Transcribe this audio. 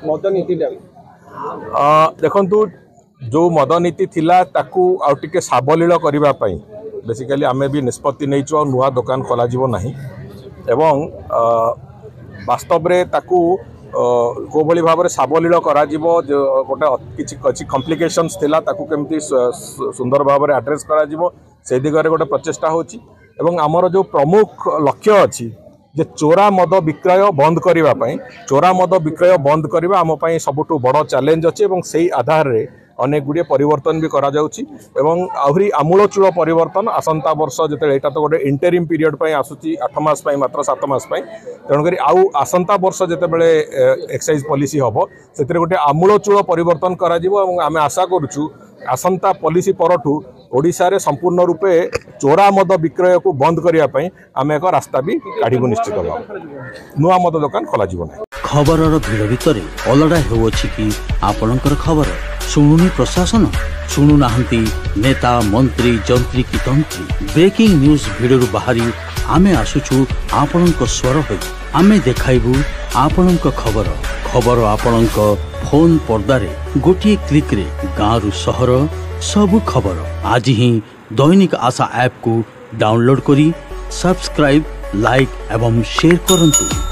मद नीति देखु जो मद नीति थिला ताकू आउ टिके साबलील करने बेसिकली आमे भी निष्पत्ति नहीं नुआ दुकान खोल नहीं एवं वास्तव रे ताकू को भली भाव साबलील करा गोटे किसी कॉम्प्लिकेशंस थिला ताकू केमती सुंदर भाव में आड्रेस करा से दिगरे गोटे प्रचेषा होची एवं आमर जो प्रमुख लक्ष्य अच्छी जे चोरा मद विक्रय बंद करने चोरा मद विक्रय बंद करने आम सबुठ बड़ चैलेंज अच्छे से आधार रे अनेक गुड़िए परिवर्तन भी करा जाउची एवं आहरी आमूलचूल परिवर्तन आसंता वर्ष जो यहाँ तो गोटे इंटरिम पीरियड आसूची 8 मास मात्र 7 मास तेणुक आउ आसंता वर्ष जितेबाला एक्साइज पॉलिसी हम से गोटे आमूलचूल परिवर्तन करा आम आशा करुचु आसंता पॉलिसी परठू ओडिशा रे संपूर्ण रूपे चोरा मद विक्रय को बंद करने आम एक रास्ता भी काढ़ू निश्चित भाव नुआ मद दुकान खोल खबर भिड़ भितर अलड़ा होउछि कि आपणकर खबर शुणुनी प्रशासन शुणु नाहंती नेता मंत्री जंत्री की तंत्री ब्रेकिंग न्यूज भिडरू बाहरी आमे आसुछु आपणक स्वर होई आमे देखाइबू आपणक खबर खबर आपणक फोन पर्दारे गोटिए क्लिक रे गाँव सहर सबु खबर आज ही दैनिक आशा ऐप को डाउनलोड करी सब्सक्राइब लाइक एवं शेयर करंतु।